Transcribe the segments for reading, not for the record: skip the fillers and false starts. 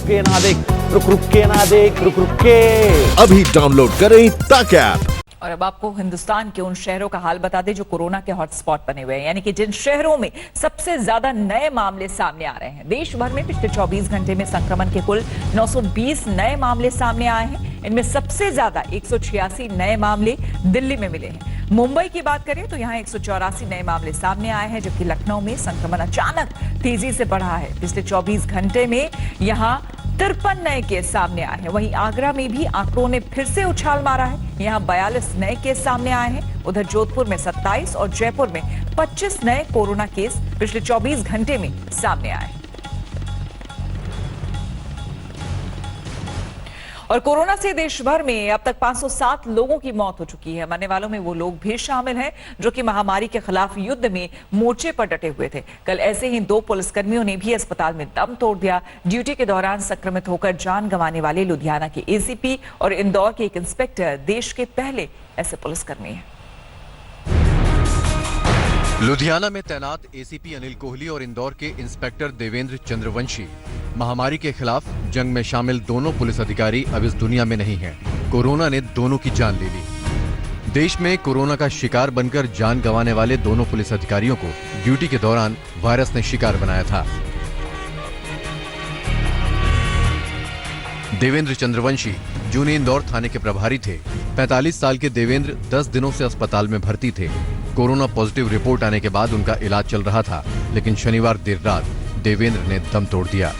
के ना देख, रुक के ना देख, रुक के। अभी डाउनलोड करें तक ऐप। और अब आपको हिंदुस्तान के उन शहरों का हाल बता दें जो कोरोना के हॉटस्पॉट बने हुए हैं, यानी कि जिन शहरों में सबसे ज्यादा नए मामले सामने आ रहे हैं। देश भर में पिछले 24 घंटे में संक्रमण के कुल 920 नए मामले सामने आए हैं। इनमें सबसे ज्यादा 186 नए मामले दिल्ली में मिले हैं। मुंबई की बात करें तो यहां 184 नए मामले सामने आए हैं, जबकि लखनऊ में संक्रमण अचानक तेजी से बढ़ा है। पिछले 24 घंटे में यहां 53 नए केस सामने आए हैं। वहीं आगरा में भी आंकड़ों ने फिर से उछाल मारा है। यहां 42 नए केस सामने आए हैं। उधर जोधपुर में 27 और जयपुर में 25 नए कोरोना केस पिछले 24 घंटे में सामने आए हैं। और कोरोना से देश भर में अब तक 507 लोगों की मौत हो चुकी है। मरने वालों में वो लोग भी शामिल हैं जो कि महामारी के खिलाफ युद्ध में मोर्चे पर डटे हुए थे। कल ऐसे ही 2 पुलिसकर्मियों ने भी अस्पताल में दम तोड़ दिया। ड्यूटी के दौरान संक्रमित होकर जान गंवाने वाले लुधियाना के एसीपी और इंदौर के एक इंस्पेक्टर देश के पहले ऐसे पुलिसकर्मी हैं। लुधियाना में तैनात एसीपी अनिल कोहली और इंदौर के इंस्पेक्टर देवेंद्र चंद्रवंशी महामारी के खिलाफ जंग में शामिल दोनों पुलिस अधिकारी अब इस दुनिया में नहीं हैं। कोरोना ने दोनों की जान ले ली। देश में कोरोना का शिकार बनकर जान गंवाने वाले दोनों पुलिस अधिकारियों को ड्यूटी के दौरान वायरस ने शिकार बनाया था। देवेंद्र चंद्रवंशी जूनी इंदौर थाने के प्रभारी थे। 45 साल के देवेंद्र 10 दिनों से अस्पताल में भर्ती थे। कोरोना पॉजिटिव रिपोर्ट आने के बाद उनका इलाज चल रहा था, लेकिन शनिवार देर रात देवेंद्र ने दम तोड़ दिया।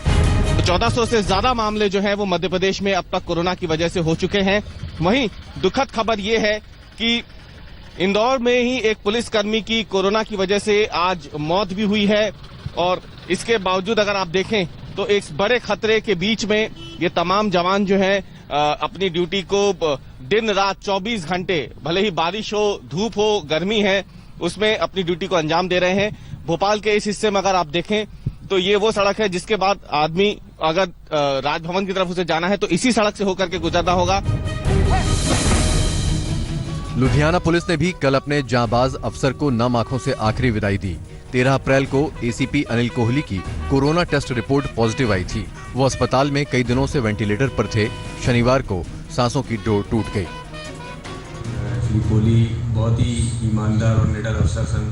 1400 से ज्यादा मामले जो है वो मध्य प्रदेश में अब तक कोरोना की वजह से हो चुके हैं। वहीं दुखद खबर ये है कि इंदौर में ही एक पुलिसकर्मी की कोरोना की वजह से आज मौत भी हुई है। और इसके बावजूद अगर आप देखें तो एक बड़े खतरे के बीच में ये तमाम जवान जो है अपनी ड्यूटी को दिन रात 24 घंटे, भले ही बारिश हो, धूप हो, गर्मी है, उसमें अपनी ड्यूटी को अंजाम दे रहे हैं। भोपाल के इस हिस्से में अगर आप देखें तो ये वो सड़क है जिसके बाद आदमी अगर राजभवन की तरफ उसे जाना है तो इसी सड़क से होकर के गुजरना होगा। लुधियाना पुलिस ने भी कल अपने जांबाज अफसर को नम आंखों से आखिरी विदाई दी। 13 अप्रैल को एसीपी अनिल कोहली की कोरोना टेस्ट रिपोर्ट पॉजिटिव आई थी। वो अस्पताल में कई दिनों से वेंटिलेटर पर थे। शनिवार को सांसों की डोर टूट गई। श्री कोहली बहुत ही ईमानदार और निडर अफसर सन,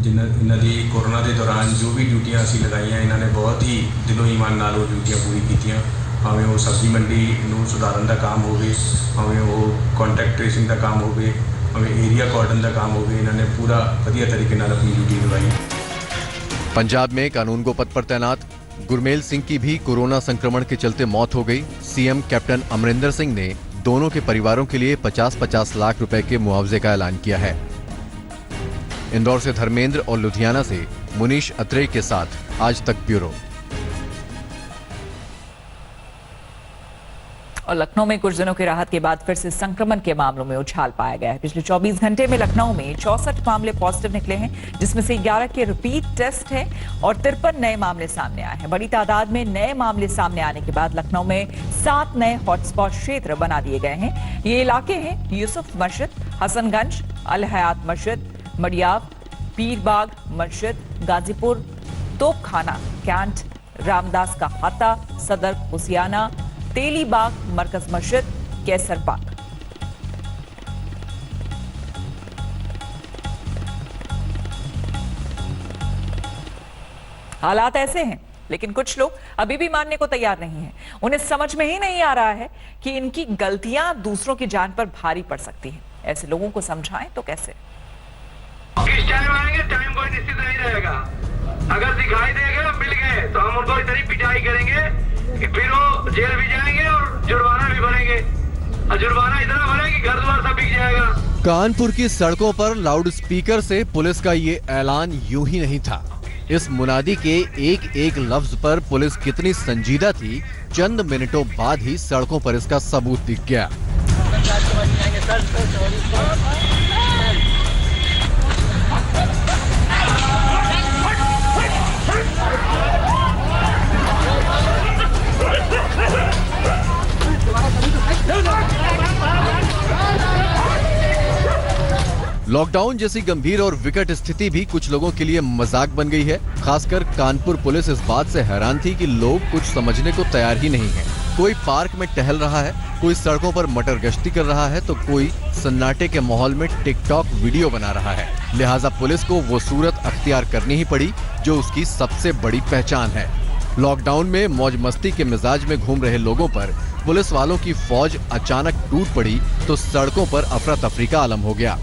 जिन्होंने ਦੀ कोरोना के दौरान जो भी ड्यूटियां ਅਸੀਂ लगाई इन्होंने बहुत ही दिलों ईमान नाल वो ड्यूटियां पूरी कीतियां। भावें वो सब्जी मंडी ਨੂੰ ਸੁਧਾਰਨ ਦਾ काम ਹੋਵੇ, भावें वो कॉन्टैक्ट ट्रेसिंग का काम होवे, भावें एरिया कॉर्डन का काम होवे, इन्होंने पूरा ਵਧੀਆ तरीके नाल अपनी ड्यूटी निभाई। पंजाब में कानून गो पद पर तैनात गुरमेल सिंह की भी कोरोना संक्रमण के चलते मौत हो गई। सीएम कैप्टन अमरिंदर सिंह ने दोनों के परिवारों के लिए 50-50 लाख रुपए के मुआवजे का ऐलान किया है। इंदौर से धर्मेंद्र और लुधियाना से मुनीश अत्रेय के साथ आज तक ब्यूरो। और लखनऊ में कुछ दिनों की राहत के बाद फिर से संक्रमण के मामलों में उछाल पाया गया है। पिछले 24 घंटे में लखनऊ में 64 मामले पॉजिटिव निकले हैं, जिसमें से 11 के रिपीट टेस्ट हैं और 53 नए मामले सामने आए हैं। बड़ी तादाद में नए मामले सामने आने के बाद लखनऊ में 7 नए हॉटस्पॉट क्षेत्र बना दिए गए हैं। ये इलाके हैं यूसुफ मस्जिद, हसनगंज, अल हयात मस्जिद, मडियाब, पीरबाग मस्जिद, गाजीपुर, तोपखाना कैंट, रामदास का हाता, सदर हुसियाना, तेलीबाग मरकज मस्जिद, कैसर बाग। हालात ऐसे हैं, लेकिन कुछ लोग अभी भी मानने को तैयार नहीं हैं। उन्हें समझ में ही नहीं आ रहा है कि इनकी गलतियां दूसरों की जान पर भारी पड़ सकती हैं। ऐसे लोगों को समझाएं तो कैसे? किस टाइम आएंगे, टाइम कोई निश्चित नहीं रहेगा। अगर दिखाई देगा, मिल गए तो हम उनको इतनी पिटाई करेंगे कि फिर वो जेल भी जाएंगे और जुर्माना भी भरेंगे। और जुर्माना इतना भरे कि घर द्वार सब बिक जाएगा। कानपुर की सड़कों पर लाउड स्पीकर से पुलिस का ये ऐलान यूं ही नहीं था। इस मुनादी के एक एक लफ्ज पर पुलिस कितनी संजीदा थी, चंद मिनटों बाद ही सड़कों पर इसका सबूत दिख गया। लॉकडाउन जैसी गंभीर और विकट स्थिति भी कुछ लोगों के लिए मजाक बन गई है। खासकर कानपुर पुलिस इस बात से हैरान थी कि लोग कुछ समझने को तैयार ही नहीं है। कोई पार्क में टहल रहा है, कोई सड़कों पर मटर गश्ती कर रहा है, तो कोई सन्नाटे के माहौल में टिकटॉक वीडियो बना रहा है। लिहाजा पुलिस को वो सूरत अख्तियार करनी ही पड़ी जो उसकी सबसे बड़ी पहचान है। लॉकडाउन में मौज मस्ती के मिजाज में घूम रहे लोगों पर पुलिस वालों की फौज अचानक टूट पड़ी तो सड़कों पर अफरा तफरी का आलम हो गया।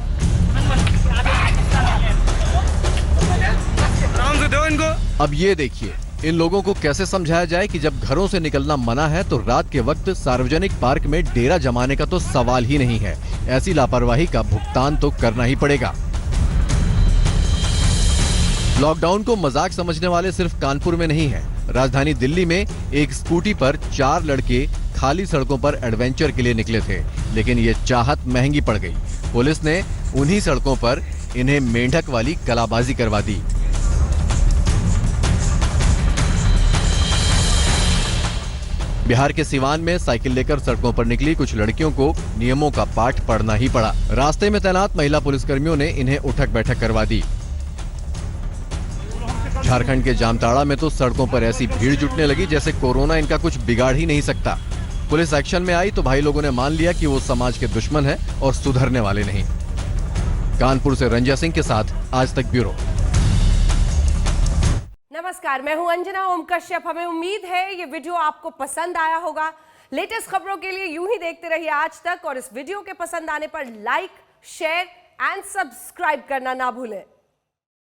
अब ये देखिए, इन लोगों को कैसे समझाया जाए कि जब घरों से निकलना मना है तो रात के वक्त सार्वजनिक पार्क में डेरा जमाने का तो सवाल ही नहीं है। ऐसी लापरवाही का भुगतान तो करना ही पड़ेगा। लॉकडाउन को मजाक समझने वाले सिर्फ कानपुर में नहीं है। राजधानी दिल्ली में एक स्कूटी पर 4 लड़के खाली सड़कों पर एडवेंचर के लिए निकले थे, लेकिन ये चाहत महंगी पड़ गई। पुलिस ने उन्हीं सड़कों पर इन्हें मेंढक वाली कलाबाजी करवा दी। बिहार के सिवान में साइकिल लेकर सड़कों पर निकली कुछ लड़कियों को नियमों का पाठ पढ़ना ही पड़ा। रास्ते में तैनात महिला पुलिसकर्मियों ने इन्हें उठक बैठक करवा दी। झारखंड के जामताड़ा में तो सड़कों पर ऐसी भीड़ जुटने लगी जैसे कोरोना इनका कुछ बिगाड़ ही नहीं सकता। पुलिस एक्शन में आई तो भाई लोगों ने मान लिया कि वो समाज के दुश्मन है और सुधरने वाले नहीं। कानपुर से रंजय सिंह के साथ आज तक ब्यूरो। नमस्कार, मैं हूं अंजना ओम कश्यप। हमें उम्मीद है ये वीडियो आपको पसंद आया होगा। लेटेस्ट खबरों के लिए यूं ही देखते रहिए आज तक और इस वीडियो के पसंद आने पर लाइक, शेयर एंड सब्सक्राइब करना ना भूलें।